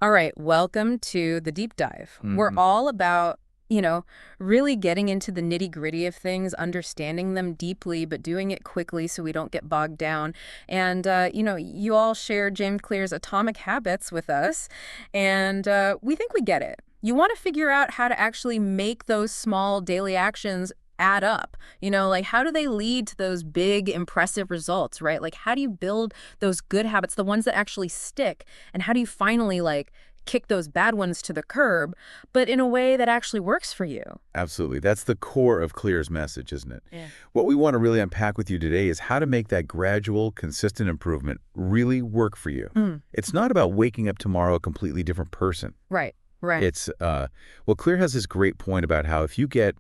All right, welcome to the deep dive. We're Hmm. all about, you know, really getting into the nitty-gritty of things, understanding them deeply, but doing it quickly so we don't get bogged down. And, you all share James Clear's Atomic Habits with us, and we think we get it. You want to figure out how to actually make those small daily actions add up. Like how do they lead to those big, impressive results, right? Like how do you build those good habits, the ones that actually stick? And how do you finally kick those bad ones to the curb, but in a way that actually works for you? Absolutely. That's the core of Clear's message, isn't it? Yeah. What we want to really unpack with you today is how to make that gradual, consistent improvement really work for you. Mm, It's not about waking up tomorrow a completely different person. right, right. Well, Clear has this great point about how if you get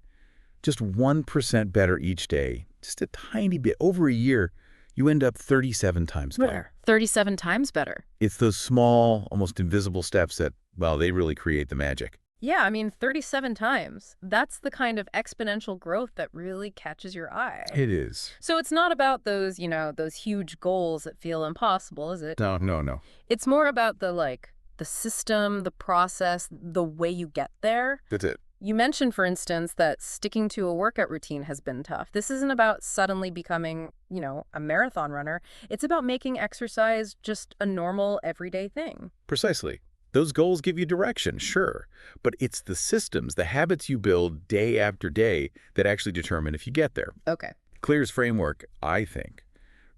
just 1% better each day, just a tiny bit, over a year, you end up 37 times better. 37 times better. It's those small, almost invisible steps that, well, they really create the magic. Yeah, I mean, 37 times. That's the kind of exponential growth that really catches your eye. It is. So it's not about those, those huge goals that feel impossible, is it? No, no, no. It's more about the system, the process, the way you get there. That's it. You mentioned, for instance, that sticking to a workout routine has been tough. This isn't about suddenly becoming, a marathon runner. It's about making exercise just a normal, everyday thing. Precisely. Those goals give you direction, sure, but it's the systems, the habits you build day after day that actually determine if you get there. Okay. Clear's framework, I think,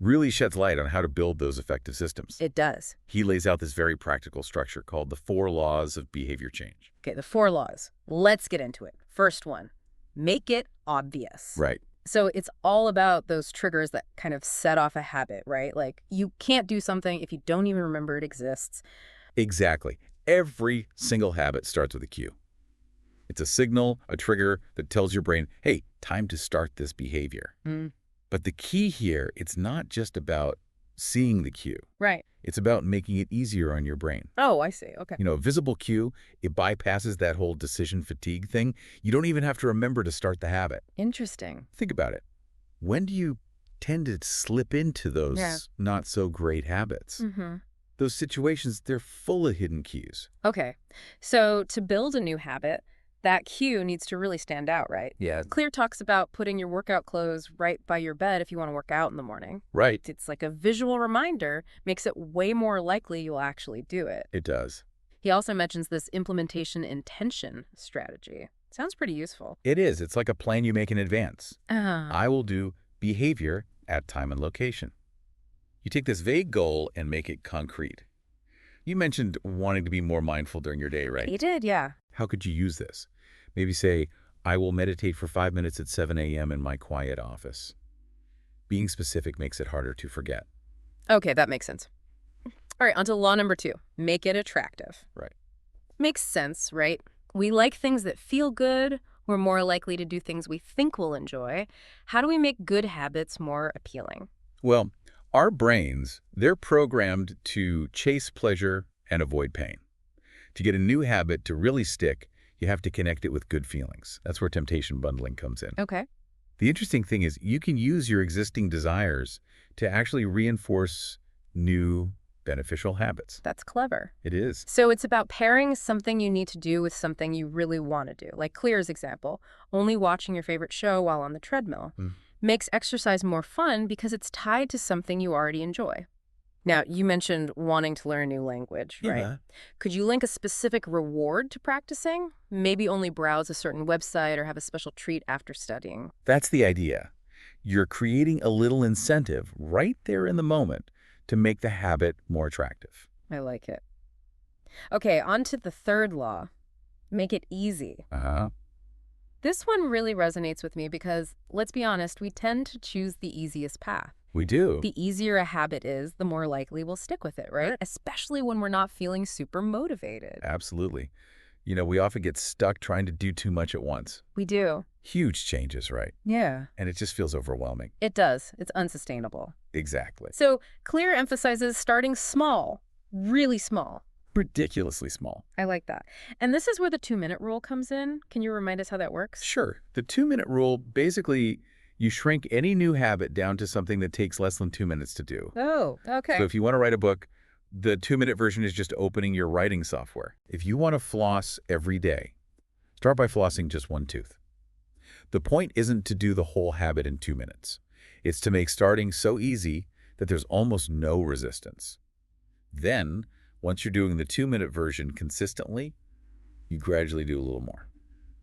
really sheds light on how to build those effective systems. It does. He lays out this very practical structure called the 4 laws of behavior change. Okay, the 4 laws. Let's get into it. First one, make it obvious. Right. So it's all about those triggers that kind of set off a habit, right? Like you can't do something if you don't even remember it exists. Exactly. Every single habit starts with a cue. It's a signal, a trigger that tells your brain, hey, time to start this behavior. Mm, But the key here, it's not just about seeing the cue. right. It's about making it easier on your brain. Oh, I see. Okay. A visible cue, it bypasses that whole decision fatigue thing. You don't even have to remember to start the habit. Interesting. Think about it. When do you tend to slip into those Yeah. not so great habits? Mm-hmm. Those situations, they're full of hidden cues. Okay. So to build a new habit, that cue needs to really stand out, right? Yeah. Clear talks about putting your workout clothes right by your bed if you want to work out in the morning. Right. It's like a visual reminder, makes it way more likely you'll actually do it. It does. He also mentions this implementation intention strategy. Sounds pretty useful. It is. It's like a plan you make in advance. Ah, I will do behavior at time and location. You take this vague goal and make it concrete. You mentioned wanting to be more mindful during your day, right? he did, yeah. How could you use this? Maybe say, I will meditate for 5 minutes at 7 a.m. in my quiet office. Being specific makes it harder to forget. Okay, that makes sense. All right, on to law number 2. Make it attractive. Right. Makes sense, right? We like things that feel good. We're more likely to do things we think we'll enjoy. How do we make good habits more appealing? Well, our brains, they're programmed to chase pleasure and avoid pain. To get a new habit to really stick, you have to connect it with good feelings. That's where temptation bundling comes in. Okay. The interesting thing is you can use your existing desires to actually reinforce new beneficial habits. That's clever. It is. So it's about pairing something you need to do with something you really want to do. Like Clear's example, only watching your favorite show while on the treadmill. Mm. Makes exercise more fun because it's tied to something you already enjoy. Now, you mentioned wanting to learn a new language, right? Yeah. Could you link a specific reward to practicing? Maybe only browse a certain website or have a special treat after studying. That's the idea. You're creating a little incentive right there in the moment to make the habit more attractive. I like it. Okay, on to the 3rd law. Make it easy. Uh-huh. This one really resonates with me because, let's be honest, we tend to choose the easiest path. We do. The easier a habit is, the more likely we'll stick with it, right? Especially when we're not feeling super motivated. Absolutely. We often get stuck trying to do too much at once. We do. Huge changes, right? Yeah. And it just feels overwhelming. It does. It's unsustainable. Exactly. So Clear emphasizes starting small, really small. Ridiculously small. I like that. And this is where the 2-minute rule comes in. Can you remind us how that works? Sure. The 2-minute rule, basically, you shrink any new habit down to something that takes less than 2 minutes to do. Oh, okay. So if you want to write a book, The 2-minute version is just opening your writing software. If you want to floss every day, start by flossing just one tooth. The point isn't to do the whole habit in 2 minutes. It's to make starting so easy that there's almost no resistance. Then, once you're doing the 2-minute version consistently, you gradually do a little more.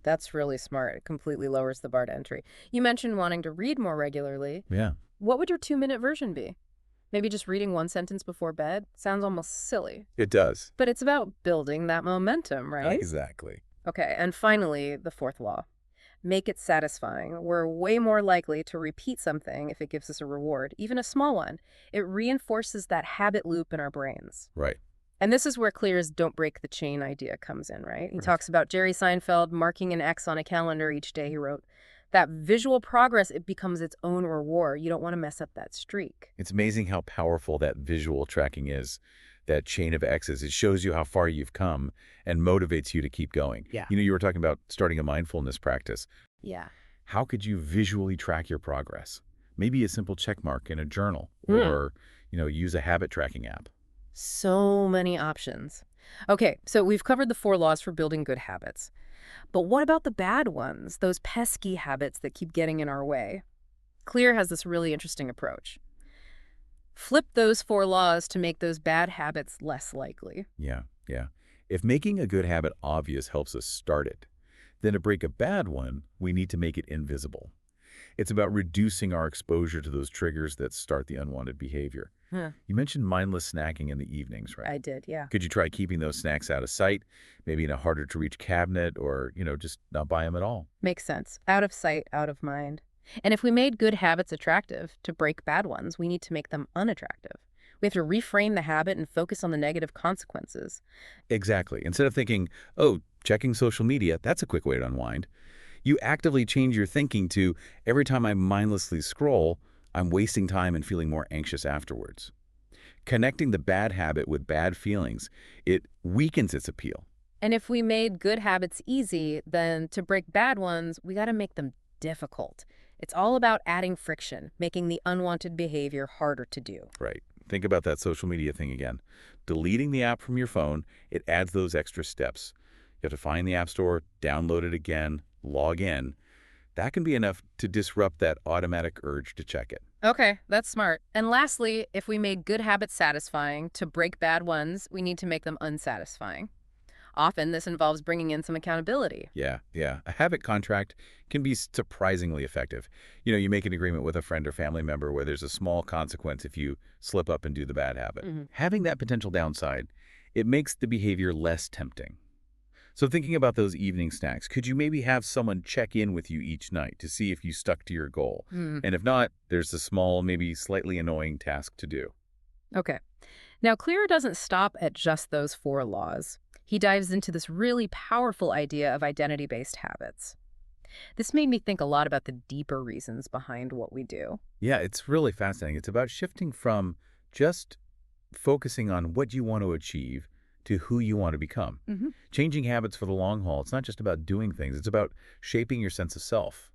That's really smart. It completely lowers the bar to entry. You mentioned wanting to read more regularly. Yeah, What would your 2-minute version be? Maybe just reading one sentence before bed? Sounds almost silly. it does. But it's about building that momentum, right? Exactly. Okay, and finally, the fourth law. Make it satisfying. We're way more likely to repeat something if it gives us a reward, even a small one. It reinforces that habit loop in our brains. Right. And this is where Clear's don't break the chain idea comes in, right? He Right. talks about Jerry Seinfeld marking an X on a calendar each day. He wrote, that visual progress, it becomes its own reward. You don't want to mess up that streak. It's amazing how powerful that visual tracking is, that chain of X's. It shows you how far you've come and motivates you to keep going. Yeah. You were talking about starting a mindfulness practice. Yeah. How could you visually track your progress? Maybe a simple check mark in a journal Hmm. or, use a habit tracking app. So many options. Okay, so we've covered the 4 laws for building good habits. But what about the bad ones, those pesky habits that keep getting in our way? Clear has this really interesting approach. Flip those 4 laws to make those bad habits less likely. Yeah, yeah. If making a good habit obvious helps us start it, then to break a bad one, we need to make it invisible. It's about reducing our exposure to those triggers that start the unwanted behavior. Huh. You mentioned mindless snacking in the evenings, right? I did, yeah. Could you try keeping those snacks out of sight, maybe in a harder-to-reach cabinet, or, just not buy them at all? Makes sense. Out of sight, out of mind. And if we made good habits attractive to break bad ones, we need to make them unattractive. We have to reframe the habit and focus on the negative consequences. Exactly. Instead of thinking, oh, checking social media, that's a quick way to unwind, you actively change your thinking to, every time I mindlessly scroll, I'm wasting time and feeling more anxious afterwards. Connecting the bad habit with bad feelings, it weakens its appeal. And if we made good habits easy, then to break bad ones, we got to make them difficult. It's all about adding friction, making the unwanted behavior harder to do. Right. Think about that social media thing again. Deleting the app from your phone, it adds those extra steps. You have to find the app store, download it again, log in. That can be enough to disrupt that automatic urge to check it. Okay, that's smart. And lastly, if we made good habits satisfying, to break bad ones, we need to make them unsatisfying. Often, this involves bringing in some accountability. Yeah. A habit contract can be surprisingly effective. You make an agreement with a friend or family member where there's a small consequence if you slip up and do the bad habit. Having that potential downside, it makes the behavior less tempting. So thinking about those evening snacks, could you maybe have someone check in with you each night to see if you stuck to your goal? Hmm. And if not, there's a small, maybe slightly annoying task to do. Okay. Now, Clear doesn't stop at just those 4 laws. He dives into this really powerful idea of identity-based habits. This made me think a lot about the deeper reasons behind what we do. Yeah, it's really fascinating. It's about shifting from just focusing on what you want to achieve to who you want to become. Changing habits for the long haul. It's not just about doing things. It's about shaping your sense of self.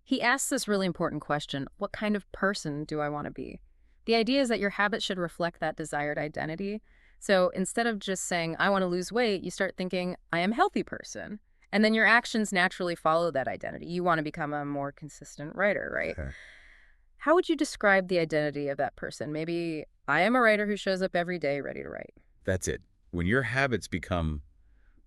He asks this really important question, what kind of person do I want to be? The idea is that your habits should reflect that desired identity. So instead of just saying, I want to lose weight, you start thinking, I am a healthy person. And then your actions naturally follow that identity. You want to become a more consistent writer, right? Okay. How would you describe the identity of that person? Maybe I am a writer who shows up every day ready to write. That's it. When your habits become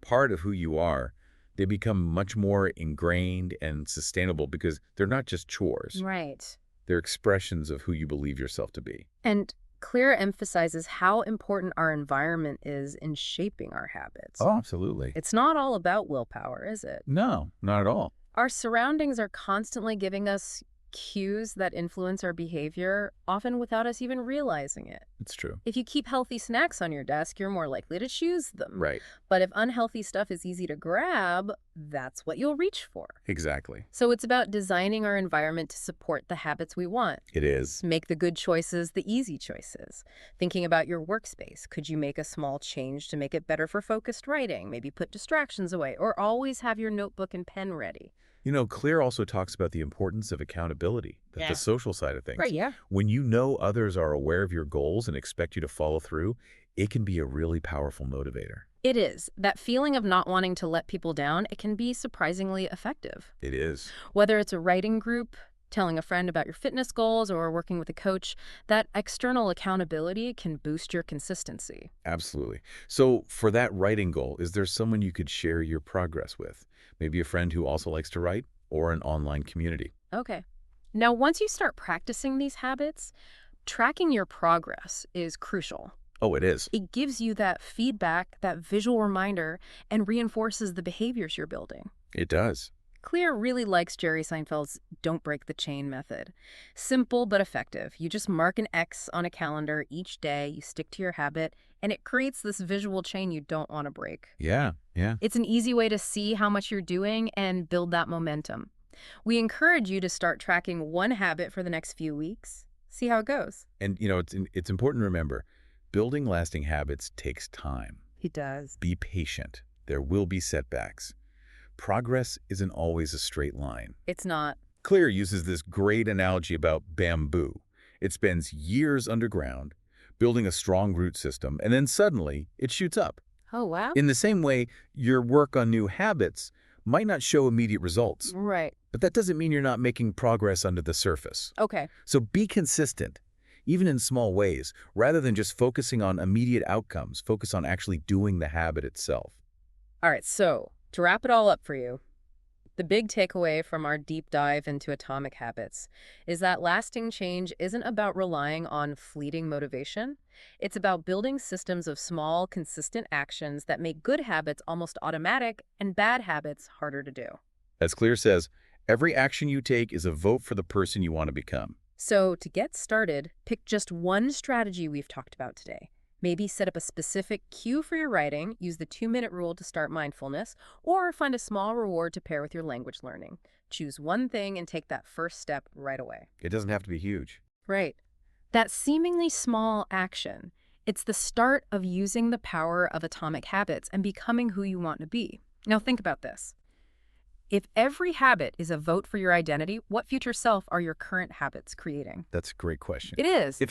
part of who you are, they become much more ingrained and sustainable because they're not just chores. Right. They're expressions of who you believe yourself to be. And Clear emphasizes how important our environment is in shaping our habits. Oh, absolutely. It's not all about willpower, is it? No, not at all. Our surroundings are constantly giving us cues that influence our behavior, often without us even realizing it. It's true. If you keep healthy snacks on your desk, you're more likely to choose them. Right. But if unhealthy stuff is easy to grab, that's what you'll reach for. Exactly. So it's about designing our environment to support the habits we want. It is. Make the good choices the easy choices. Thinking about your workspace, could you make a small change to make it better for focused writing? Maybe put distractions away, or always have your notebook and pen ready. Clear also talks about the importance of accountability, Yeah. the social side of things. Right, yeah. When you know others are aware of your goals and expect you to follow through, it can be a really powerful motivator. It is. That feeling of not wanting to let people down, it can be surprisingly effective. It is. Whether it's a writing group, telling a friend about your fitness goals, or working with a coach, that external accountability can boost your consistency. Absolutely. So for that writing goal, is there someone you could share your progress with? Maybe a friend who also likes to write or an online community? Okay. Now, once you start practicing these habits, tracking your progress is crucial. Oh, it is. It gives you that feedback, that visual reminder, and reinforces the behaviors you're building. It does. Clear really likes Jerry Seinfeld's don't break the chain method. Simple but effective. You just mark an X on a calendar each day, you stick to your habit, and it creates this visual chain you don't want to break. Yeah, yeah. It's an easy way to see how much you're doing and build that momentum. We encourage you to start tracking one habit for the next few weeks. See how it goes. And, it's important to remember, building lasting habits takes time. It does. Be patient. There will be setbacks. Progress isn't always a straight line. It's not. Clear uses this great analogy about bamboo. It spends years underground, building a strong root system, and then suddenly it shoots up. Oh, wow. In the same way, your work on new habits might not show immediate results, Right. but that doesn't mean you're not making progress under the surface. Okay. So be consistent, even in small ways, rather than just focusing on immediate outcomes. Focus on actually doing the habit itself. All right, so to wrap it all up for you, the big takeaway from our deep dive into atomic habits is that lasting change isn't about relying on fleeting motivation. It's about building systems of small, consistent actions that make good habits almost automatic and bad habits harder to do. As Clear says, every action you take is a vote for the person you want to become. So to get started, pick just one strategy we've talked about today. Maybe set up a specific cue for your writing, use the 2-minute rule to start mindfulness, or find a small reward to pair with your language learning. Choose one thing and take that first step right away. It doesn't have to be huge. Right. That seemingly small action, it's the start of using the power of atomic habits and becoming who you want to be. Now think about this. If every habit is a vote for your identity, what future self are your current habits creating? That's a great question. It is. If